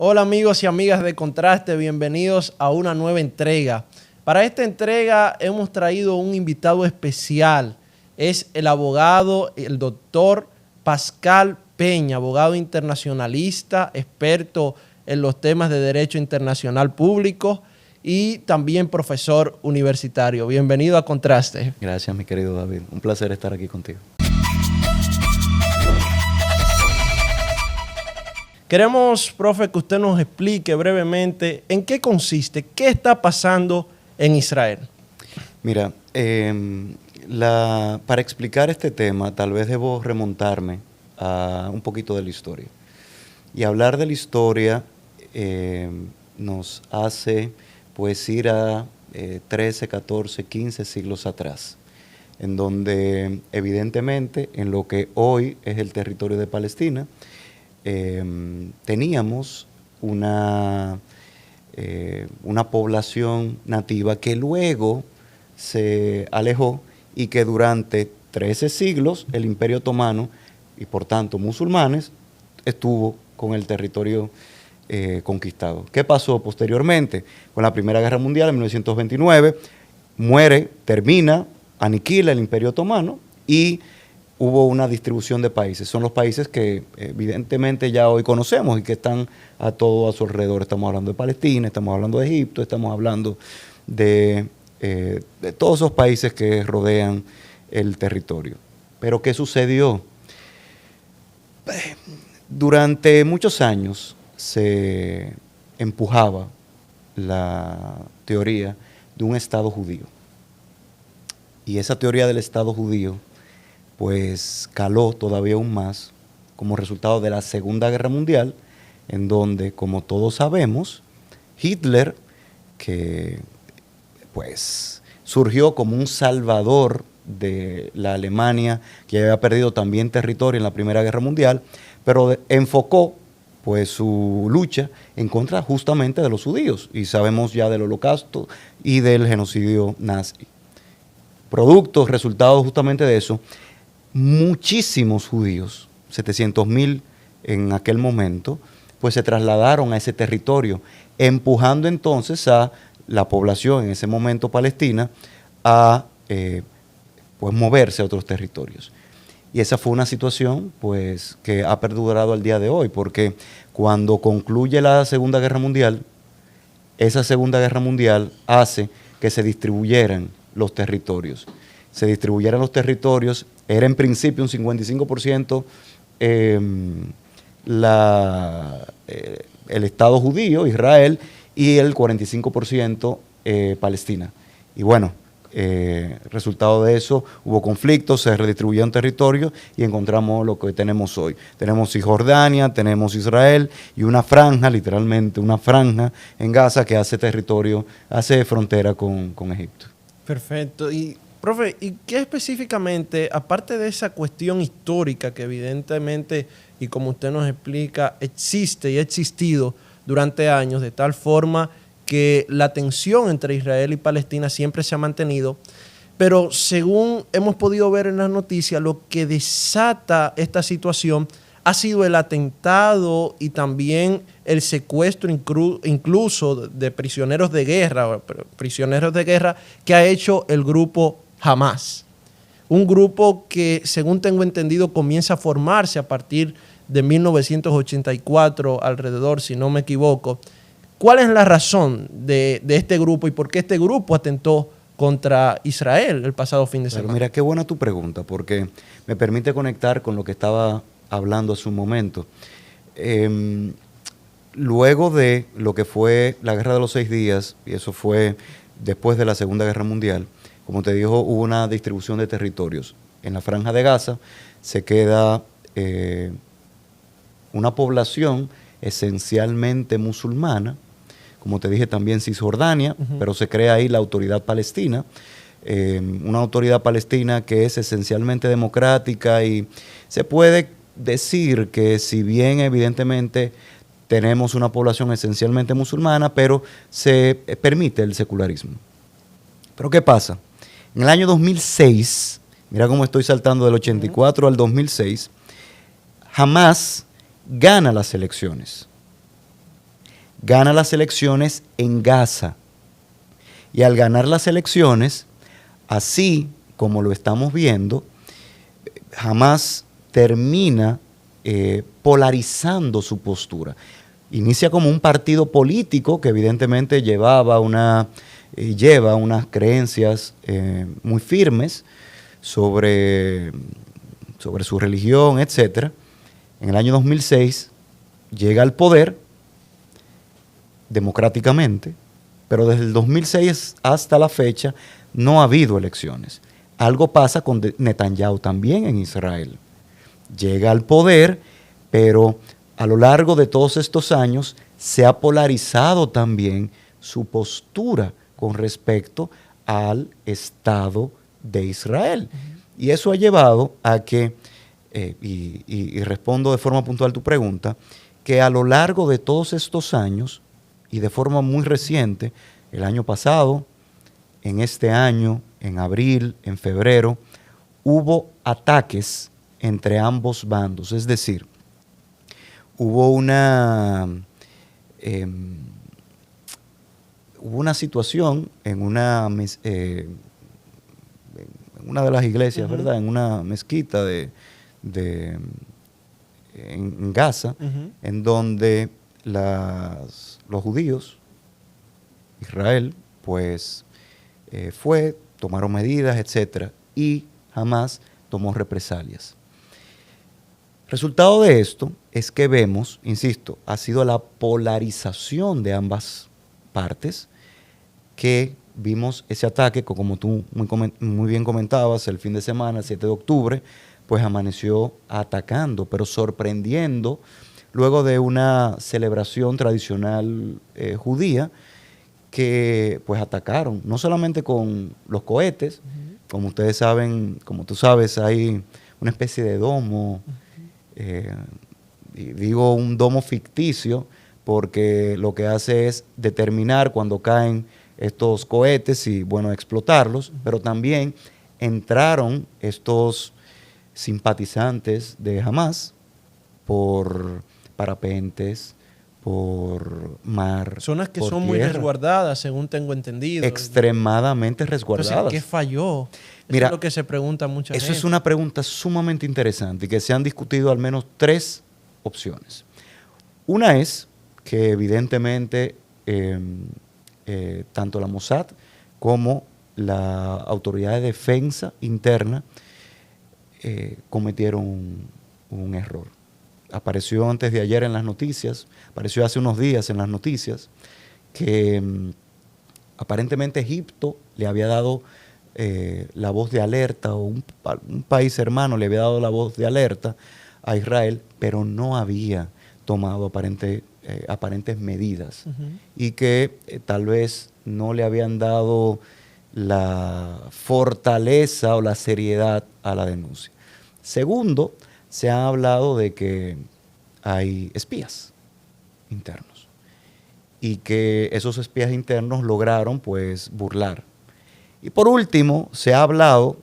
Hola amigos y amigas de Contraste, bienvenidos a una nueva entrega. Para esta entrega hemos traído un invitado especial. Es el abogado, el doctor Pascal Peña, abogado internacionalista, experto en los temas de Derecho Internacional Público y también profesor universitario. Bienvenido a Contraste. Gracias, mi querido David. Un placer estar aquí contigo. Queremos, profe, que usted nos explique brevemente en qué consiste, qué está pasando en Israel. Mira, para explicar este tema, tal vez debo remontarme a un poquito de la historia. Y hablar de la historia nos hace pues ir a 13, 14, 15 siglos atrás, en donde evidentemente en lo que hoy es el territorio de Palestina, teníamos una población nativa que luego se alejó y que durante 13 siglos el Imperio Otomano y por tanto musulmanes estuvo con el territorio conquistado. ¿Qué pasó posteriormente? Con la Primera Guerra Mundial en 1929 termina, aniquila el Imperio Otomano y hubo una distribución de países. Son los países que evidentemente ya hoy conocemos y que están a todo a su alrededor. Estamos hablando de Palestina, estamos hablando de Egipto, estamos hablando de todos esos países que rodean el territorio. Pero ¿qué sucedió? Durante muchos años se empujaba la teoría de un Estado judío. Y esa teoría del Estado judío pues caló todavía aún más como resultado de la Segunda Guerra Mundial, en donde, como todos sabemos, Hitler, que pues surgió como un salvador de la Alemania, que había perdido también territorio en la Primera Guerra Mundial, pero enfocó pues su lucha en contra justamente de los judíos, y sabemos ya del Holocausto y del genocidio nazi. Productos, resultados justamente de eso, muchísimos judíos, 700.000 en aquel momento, pues se trasladaron a ese territorio, empujando entonces a la población en ese momento palestina a pues moverse a otros territorios. Y esa fue una situación pues que ha perdurado al día de hoy, porque cuando concluye la Segunda Guerra Mundial, esa Segunda Guerra Mundial hace que se distribuyeran los territorios. Era en principio un 55% el Estado judío, Israel, y el 45% Palestina. Y bueno, resultado de eso, hubo conflictos, se redistribuyeron territorios y encontramos lo que tenemos hoy. Tenemos Cisjordania, tenemos Israel y una franja, literalmente una franja en Gaza que hace frontera con Egipto. Perfecto. Y profe, ¿y qué específicamente, aparte de esa cuestión histórica que evidentemente, y como usted nos explica, existe y ha existido durante años, de tal forma que la tensión entre Israel y Palestina siempre se ha mantenido, pero según hemos podido ver en las noticias, lo que desata esta situación ha sido el atentado y también el secuestro incluso de prisioneros de guerra que ha hecho el grupo Hamás. Un grupo que, según tengo entendido, comienza a formarse a partir de 1984 alrededor, si no me equivoco. ¿Cuál es la razón de este grupo y por qué este grupo atentó contra Israel el pasado fin de semana? Pero mira, qué buena tu pregunta, porque me permite conectar con lo que estaba hablando hace un momento. Luego de lo que fue la Guerra de los 6 días, y eso fue después de la Segunda Guerra Mundial, como te dijo, hubo una distribución de territorios. En la Franja de Gaza se queda una población esencialmente musulmana, como te dije también Cisjordania, pero se crea ahí la Autoridad Palestina, una autoridad palestina que es esencialmente democrática y se puede decir que si bien evidentemente tenemos una población esencialmente musulmana, pero se permite el secularismo. Pero ¿qué pasa? En el año 2006, mira cómo estoy saltando del 84 al 2006, Hamás gana las elecciones. gana las elecciones en Gaza. Y al ganar las elecciones, así como lo estamos viendo, Hamás termina polarizando su postura. Inicia como un partido político que evidentemente lleva unas creencias muy firmes sobre su religión, etc. En el año 2006 llega al poder democráticamente, pero desde el 2006 hasta la fecha no ha habido elecciones. Algo pasa con Netanyahu también en Israel. Llega al poder, pero a lo largo de todos estos años se ha polarizado también su postura con respecto al Estado de Israel. Y eso ha llevado a que, y respondo de forma puntual tu pregunta, que a lo largo de todos estos años, y de forma muy reciente, el año pasado, en este año, en abril, en febrero, hubo ataques entre ambos bandos. Es decir, hubo una situación en una de las iglesias, ¿verdad? En una mezquita en Gaza, en donde los judíos, Israel, pues tomaron medidas, etcétera, y Hamás tomó represalias. Resultado de esto es que vemos, insisto, ha sido la polarización de ambas partes, que vimos ese ataque, como tú muy bien comentabas, el fin de semana, el 7 de octubre, pues amaneció atacando, pero sorprendiendo, luego de una celebración tradicional judía, que pues atacaron, no solamente con los cohetes, como ustedes saben, como tú sabes, hay una especie de domo, y digo un domo ficticio, porque lo que hace es determinar cuando caen estos cohetes y, bueno, explotarlos, pero también entraron estos simpatizantes de Hamás por parapentes, por mar, zonas que por son tierra, muy resguardadas, según tengo entendido. Extremadamente resguardadas. Entonces, ¿qué falló? Mira, eso es lo que se pregunta mucha gente. Eso es una pregunta sumamente interesante y que se han discutido al menos 3 opciones. Una es que evidentemente tanto la Mossad como la Autoridad de Defensa Interna cometieron un error. Apareció antes de ayer en las noticias, apareció hace unos días en las noticias, que aparentemente Egipto le había dado la voz de alerta, o un país hermano le había dado la voz de alerta a Israel, pero no había tomado aparentes medidas, y que tal vez no le habían dado la fortaleza o la seriedad a la denuncia. Segundo, se ha hablado de que hay espías internos y que esos espías internos lograron pues burlar. Y por último, se ha hablado,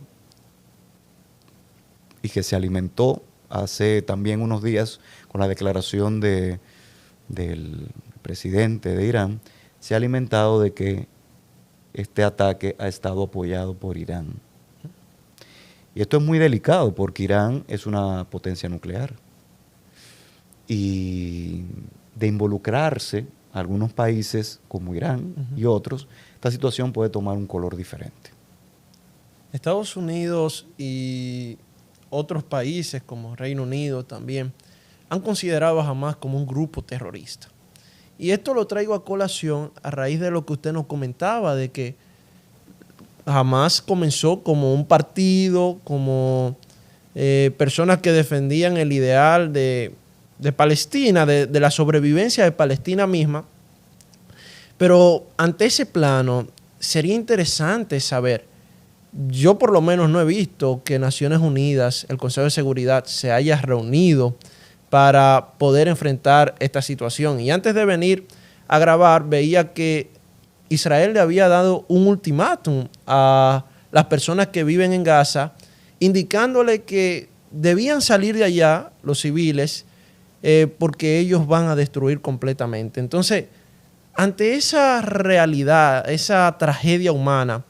y que se alimentó hace también unos días con la declaración del presidente de Irán, se ha alimentado de que este ataque ha estado apoyado por Irán. Y esto es muy delicado porque Irán es una potencia nuclear. Y de involucrarse algunos países como Irán y otros, esta situación puede tomar un color diferente. Estados Unidos y otros países como Reino Unido también han considerado a Hamás como un grupo terrorista. Y esto lo traigo a colación a raíz de lo que usted nos comentaba, de que Hamás comenzó como un partido, como personas que defendían el ideal de Palestina, de la sobrevivencia de Palestina misma. Pero ante ese plano sería interesante saber, yo por lo menos no he visto que Naciones Unidas, el Consejo de Seguridad, se haya reunido para poder enfrentar esta situación. Y antes de venir a grabar, veía que Israel le había dado un ultimátum a las personas que viven en Gaza, indicándole que debían salir de allá, los civiles, porque ellos van a destruir completamente. Entonces, ante esa realidad, esa tragedia humana,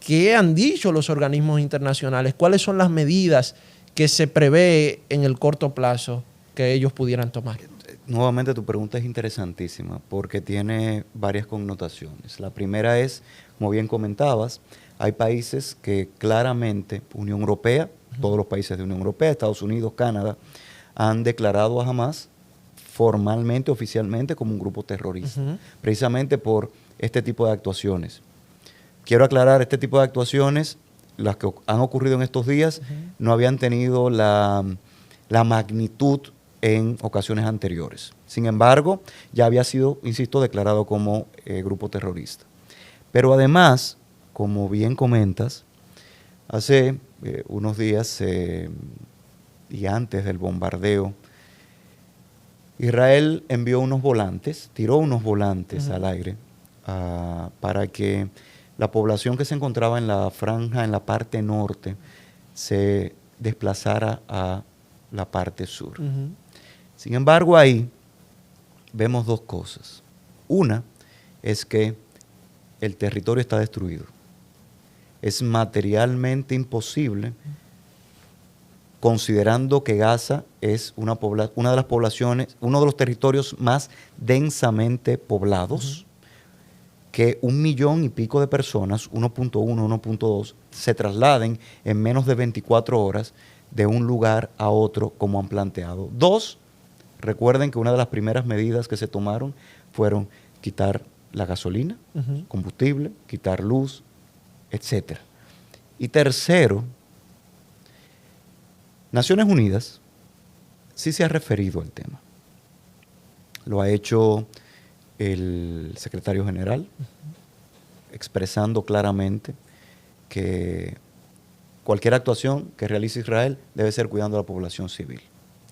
¿qué han dicho los organismos internacionales? ¿Cuáles son las medidas que se prevé en el corto plazo que ellos pudieran tomar? Nuevamente tu pregunta es interesantísima porque tiene varias connotaciones. La primera es, como bien comentabas, hay países que claramente, Unión Europea, todos los países de Unión Europea, Estados Unidos, Canadá, han declarado a Hamas formalmente, oficialmente, como un grupo terrorista, precisamente por este tipo de actuaciones. Quiero aclarar, este tipo de actuaciones, las que han ocurrido en estos días, no habían tenido la magnitud en ocasiones anteriores. Sin embargo, ya había sido, insisto, declarado como grupo terrorista. Pero además, como bien comentas, hace unos días y antes del bombardeo, Israel envió unos volantes, tiró unos volantes al aire para que la población que se encontraba en la franja, en la parte norte, se desplazara a la parte sur. Sin embargo, ahí vemos dos cosas. Una es que el territorio está destruido. Es materialmente imposible, considerando que Gaza es una de las poblaciones, uno de los territorios más densamente poblados, que 1 millón y pico de personas, 1.1, 1.2, se trasladen en menos de 24 horas de un lugar a otro, como han planteado. Dos, recuerden que una de las primeras medidas que se tomaron fueron quitar la gasolina, combustible, quitar luz, etc. Y tercero, Naciones Unidas sí se ha referido al tema. Lo ha hecho el secretario general, expresando claramente que cualquier actuación que realice Israel debe ser cuidando a la población civil.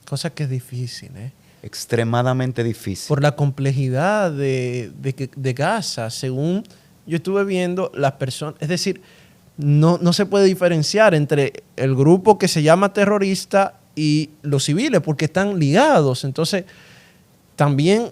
Cosa que es difícil, ¿eh? Extremadamente difícil. Por la complejidad de Gaza, según yo estuve viendo, las personas, es decir, no se puede diferenciar entre el grupo que se llama terrorista y los civiles, porque están ligados. Entonces, también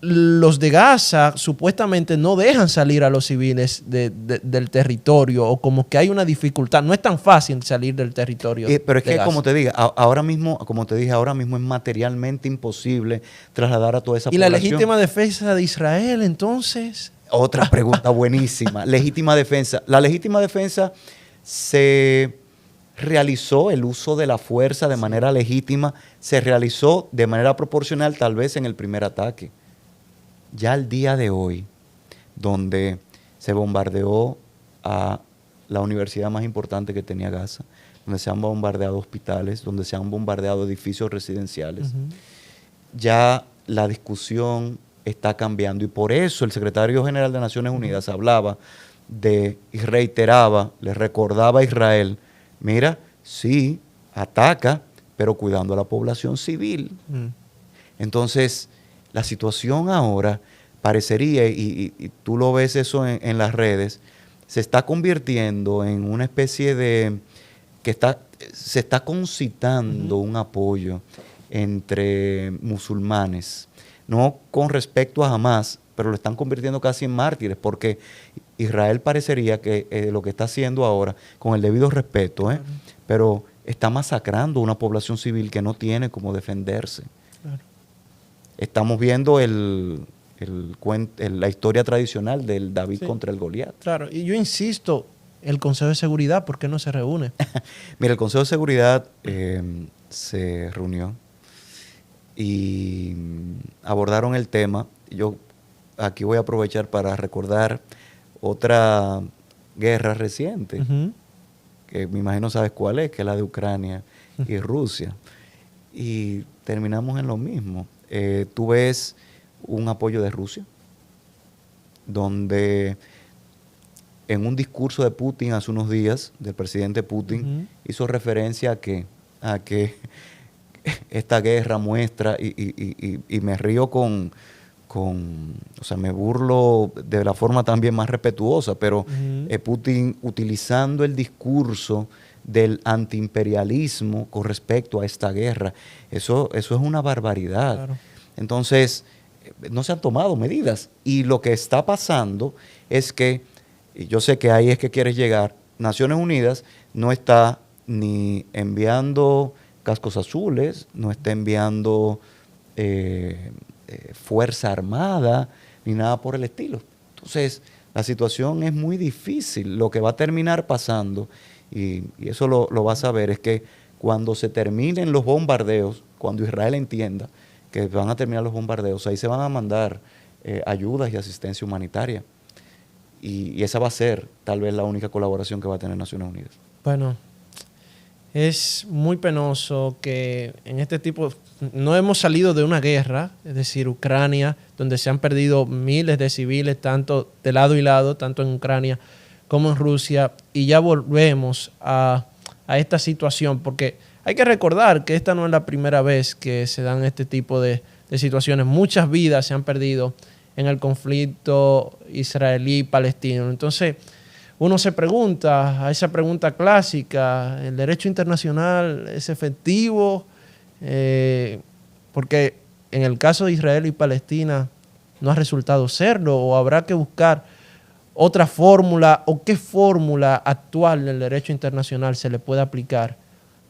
los de Gaza supuestamente no dejan salir a los civiles del territorio, o como que hay una dificultad. No es tan fácil salir del territorio. Pero es que, Gaza. como te dije, ahora mismo es materialmente imposible trasladar a toda esa población. ¿Y la legítima defensa de Israel, entonces? Otra pregunta buenísima. Legítima defensa. La legítima defensa se realizó, el uso de la fuerza de manera legítima, se realizó de manera proporcional tal vez en el primer ataque. Ya al día de hoy, donde se bombardeó a la universidad más importante que tenía Gaza, donde se han bombardeado hospitales, donde se han bombardeado edificios residenciales, ya la discusión está cambiando. Y por eso el secretario general de Naciones Unidas hablaba y reiteraba, le recordaba a Israel, mira, sí, ataca, pero cuidando a la población civil. Entonces, la situación ahora parecería, y tú lo ves eso en las redes, se está convirtiendo en una especie de, se está concitando un apoyo entre musulmanes, no con respecto a Hamas, pero lo están convirtiendo casi en mártires, porque Israel parecería que lo que está haciendo ahora, con el debido respeto, pero está masacrando a una población civil que no tiene cómo defenderse. Claro. Estamos viendo la historia tradicional del David contra el Goliat. Claro, y yo insisto, el Consejo de Seguridad, ¿por qué no se reúne? Mira, el Consejo de Seguridad se reunió y abordaron el tema. Yo aquí voy a aprovechar para recordar otra guerra reciente, que me imagino sabes cuál es, que es la de Ucrania y Rusia. Y terminamos en lo mismo. Tú ves un apoyo de Rusia, donde en un discurso de Putin hace unos días, del presidente Putin, hizo referencia a que esta guerra muestra, y me río o sea, me burlo de la forma también más respetuosa, pero Putin utilizando el discurso del antiimperialismo con respecto a esta guerra, eso es una barbaridad. Claro. Entonces, no se han tomado medidas. Y lo que está pasando es que, y yo sé que ahí es que quieres llegar, Naciones Unidas no está ni enviando cascos azules, no está enviando fuerza armada, ni nada por el estilo. Entonces, la situación es muy difícil. Lo que va a terminar pasando, y eso lo vas a ver, es que cuando se terminen los bombardeos, cuando Israel entienda que van a terminar los bombardeos, ahí se van a mandar ayudas y asistencia humanitaria. Y esa va a ser tal vez la única colaboración que va a tener Naciones Unidas. Bueno, es muy penoso que en este tipo, no hemos salido de una guerra, es decir, Ucrania, donde se han perdido miles de civiles, tanto de lado y lado, tanto en Ucrania como en Rusia, y ya volvemos a esta situación, porque hay que recordar que esta no es la primera vez que se dan este tipo de situaciones. Muchas vidas se han perdido en el conflicto israelí-palestino. Entonces, uno se pregunta, a esa pregunta clásica, ¿el derecho internacional es efectivo? Porque en el caso de Israel y Palestina no ha resultado serlo, o habrá que buscar otra fórmula, o qué fórmula actual del derecho internacional se le puede aplicar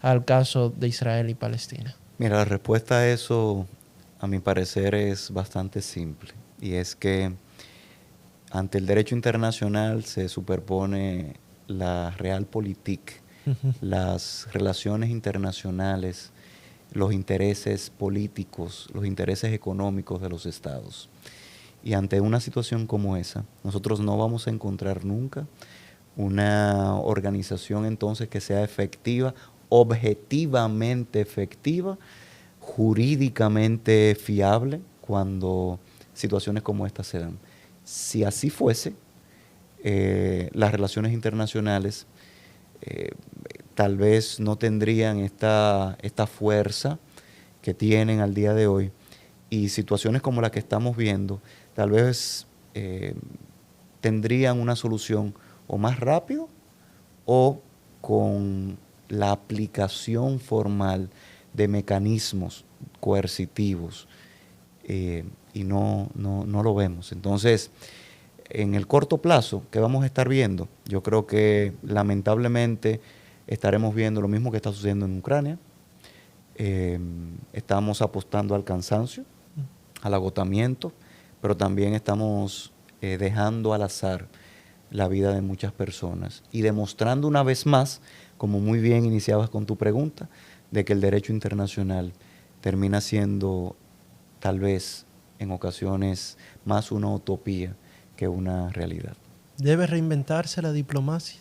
al caso de Israel y Palestina. Mira, la respuesta a eso, a mi parecer, es bastante simple, y es que ante el derecho internacional se superpone la realpolitik, las relaciones internacionales, los intereses políticos, los intereses económicos de los estados. Y ante una situación como esa, nosotros no vamos a encontrar nunca una organización entonces que sea efectiva, objetivamente efectiva, jurídicamente fiable, cuando situaciones como estas se dan. Si así fuese, las relaciones internacionales tal vez no tendrían esta fuerza que tienen al día de hoy, y situaciones como la que estamos viendo tal vez tendrían una solución o más rápido o con la aplicación formal de mecanismos coercitivos, y no lo vemos. Entonces, en el corto plazo, ¿qué vamos a estar viendo? Yo creo que lamentablemente estaremos viendo lo mismo que está sucediendo en Ucrania. Estamos apostando al cansancio, al agotamiento, pero también estamos dejando al azar la vida de muchas personas y demostrando una vez más, como muy bien iniciabas con tu pregunta, de que el derecho internacional termina siendo tal vez en ocasiones más una utopía que una realidad. ¿Debe reinventarse la diplomacia?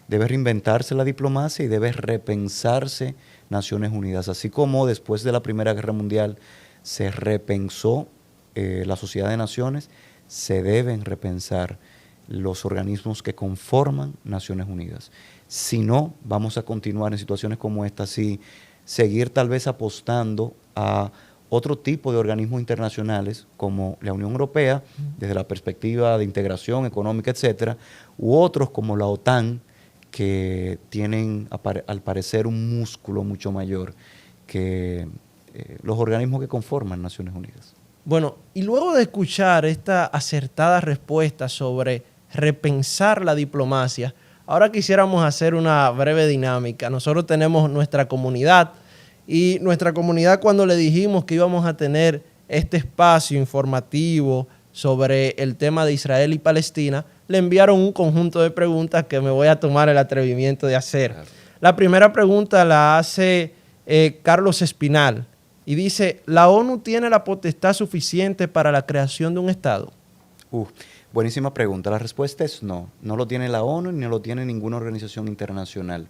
Debe reinventarse la diplomacia y debe repensarse Naciones Unidas. Así como después de la Primera Guerra Mundial se repensó la Sociedad de Naciones, se deben repensar los organismos que conforman Naciones Unidas. Si no, vamos a continuar en situaciones como esta, así seguir tal vez apostando a otro tipo de organismos internacionales como la Unión Europea, desde la perspectiva de integración económica, etcétera, u otros como la OTAN, que tienen al parecer un músculo mucho mayor que los organismos que conforman Naciones Unidas. Bueno, y luego de escuchar esta acertada respuesta sobre repensar la diplomacia, ahora quisiéramos hacer una breve dinámica. Nosotros tenemos nuestra comunidad, y nuestra comunidad, cuando le dijimos que íbamos a tener este espacio informativo sobre el tema de Israel y Palestina, le enviaron un conjunto de preguntas que me voy a tomar el atrevimiento de hacer. Claro. La primera pregunta la hace Carlos Espinal y dice: ¿la ONU tiene la potestad suficiente para la creación de un Estado? Buenísima pregunta. La respuesta es no. No lo tiene la ONU ni lo tiene ninguna organización internacional.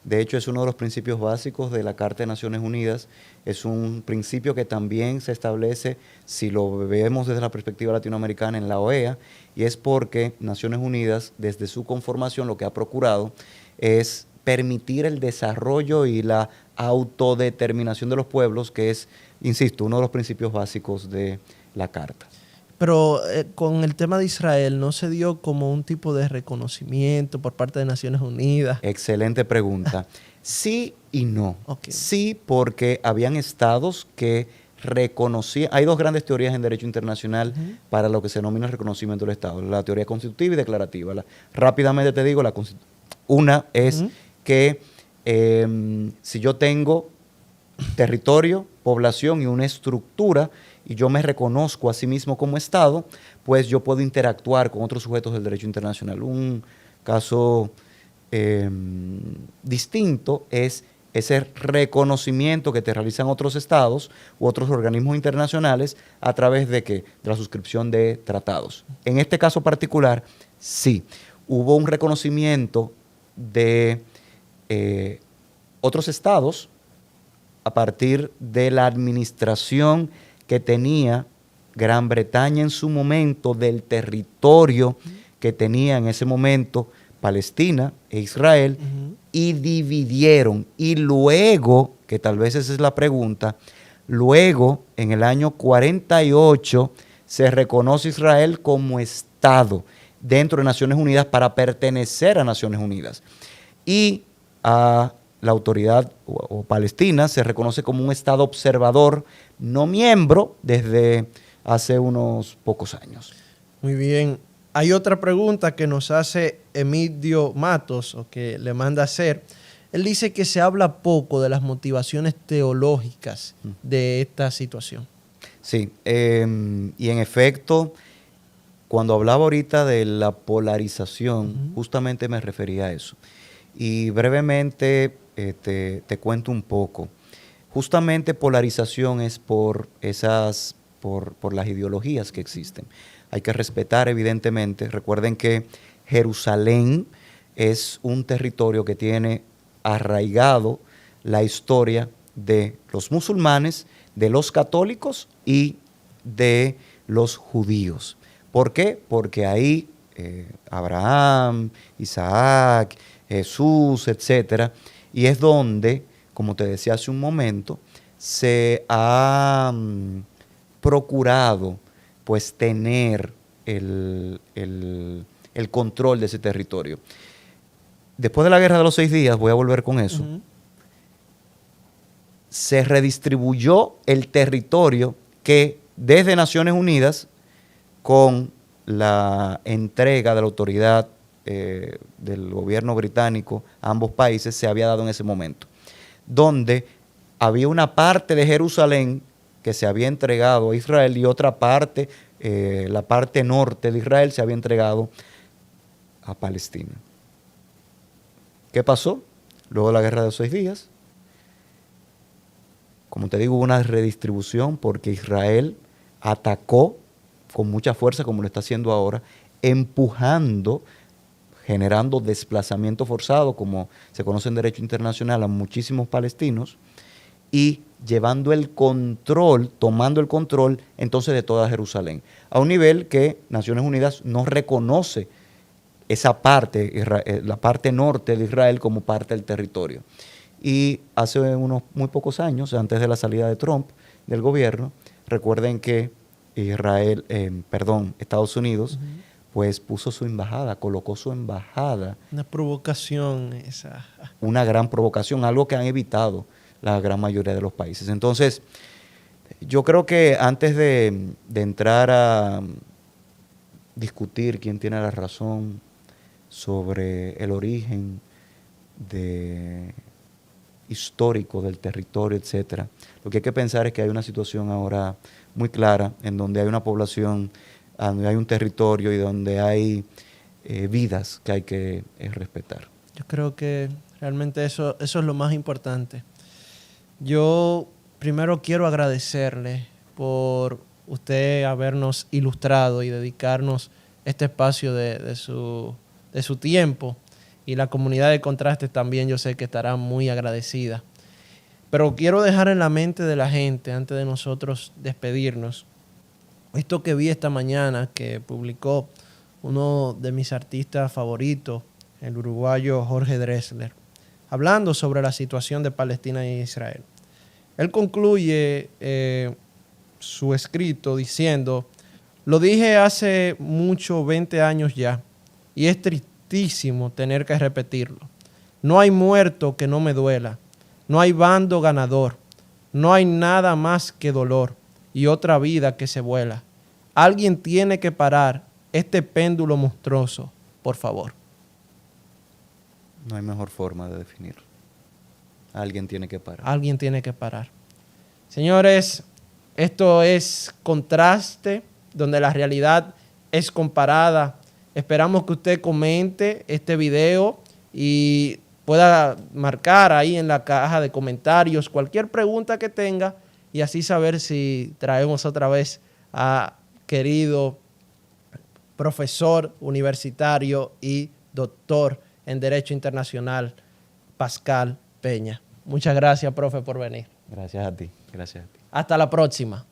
De hecho, es uno de los principios básicos de la Carta de Naciones Unidas. Es un principio que también se establece, si lo vemos desde la perspectiva latinoamericana, en la OEA, y es porque Naciones Unidas, desde su conformación, lo que ha procurado es permitir el desarrollo y la autodeterminación de los pueblos, que es, insisto, uno de los principios básicos de la Carta. Pero con el tema de Israel, ¿no se dio como un tipo de reconocimiento por parte de Naciones Unidas? Excelente pregunta. Sí y no. Okay. Sí, porque habían estados que hay dos grandes teorías en derecho internacional para lo que se denomina el reconocimiento del Estado, la teoría constitutiva y declarativa. Rápidamente te digo, una es que si yo tengo territorio, población y una estructura, y yo me reconozco a sí mismo como Estado, pues yo puedo interactuar con otros sujetos del derecho internacional. Un caso distinto es ese reconocimiento que te realizan otros estados u otros organismos internacionales a través de ¿qué? De la suscripción de tratados. En este caso particular, sí, hubo un reconocimiento de otros estados a partir de la administración que tenía Gran Bretaña en su momento del territorio que tenía en ese momento Palestina e Israel, y dividieron. Y luego, que tal vez esa es la pregunta, luego en el año 48 se reconoce Israel como Estado dentro de Naciones Unidas para pertenecer a Naciones Unidas. Y a la autoridad o Palestina se reconoce como un Estado observador, no miembro, desde hace unos pocos años. Muy bien. Hay otra pregunta que nos hace Emilio Matos, o que le manda a hacer. Él dice que se habla poco de las motivaciones teológicas de esta situación. Sí, y en efecto, cuando hablaba ahorita de la polarización, justamente me refería a eso. Y brevemente te cuento un poco. Justamente polarización es por las ideologías que existen. Hay que respetar, evidentemente. Recuerden que Jerusalén es un territorio que tiene arraigado la historia de los musulmanes, de los católicos y de los judíos. ¿Por qué? Porque ahí Abraham, Isaac, Jesús, etcétera, y es donde, como te decía hace un momento, se ha procurado pues tener el control de ese territorio. Después de la Guerra de los 6 días, voy a volver con eso, se redistribuyó el territorio que desde Naciones Unidas, con la entrega de la autoridad del gobierno británico a ambos países, se había dado en ese momento, donde había una parte de Jerusalén que se había entregado a Israel y otra parte, la parte norte de Israel, se había entregado a Palestina. ¿Qué pasó? Luego de la Guerra de los 6 días, como te digo, hubo una redistribución porque Israel atacó con mucha fuerza, como lo está haciendo ahora, empujando, generando desplazamiento forzado, como se conoce en derecho internacional, a muchísimos palestinos, y llevando el control, tomando el control entonces de toda Jerusalén, a un nivel que Naciones Unidas no reconoce esa parte, la parte norte de Israel, como parte del territorio. Y hace unos muy pocos años, antes de la salida de Trump del gobierno, recuerden que Estados Unidos, pues puso su embajada, colocó su embajada. Una provocación esa. Una gran provocación, algo que han evitado la gran mayoría de los países. Entonces, yo creo que antes de entrar a discutir quién tiene la razón sobre el origen histórico del territorio, etcétera, lo que hay que pensar es que hay una situación ahora muy clara en donde hay una población, donde hay un territorio y donde hay vidas que hay que respetar. Yo creo que realmente eso es lo más importante. Yo primero quiero agradecerle por usted habernos ilustrado y dedicarnos este espacio de su tiempo, y la comunidad de Contrastes también, yo sé que estará muy agradecida. Pero quiero dejar en la mente de la gente, antes de nosotros despedirnos, esto que vi esta mañana que publicó uno de mis artistas favoritos, el uruguayo Jorge Drexler, hablando sobre la situación de Palestina e Israel. Él concluye su escrito diciendo: lo dije hace mucho, 20 años ya, y es tristísimo tener que repetirlo. No hay muerto que no me duela, no hay bando ganador, No hay nada más que dolor y otra vida que se vuela. Alguien tiene que parar este péndulo monstruoso, por favor. No hay mejor forma de definirlo. Alguien tiene que parar. Alguien tiene que parar. Señores, esto es Contraste, donde la realidad es comparada. Esperamos que usted comente este video y pueda marcar ahí en la caja de comentarios cualquier pregunta que tenga y así saber si traemos otra vez a querido profesor universitario y doctor en Derecho Internacional, Pascal Peña. Muchas gracias, profe, por venir. Gracias a ti. Gracias a ti. Hasta la próxima.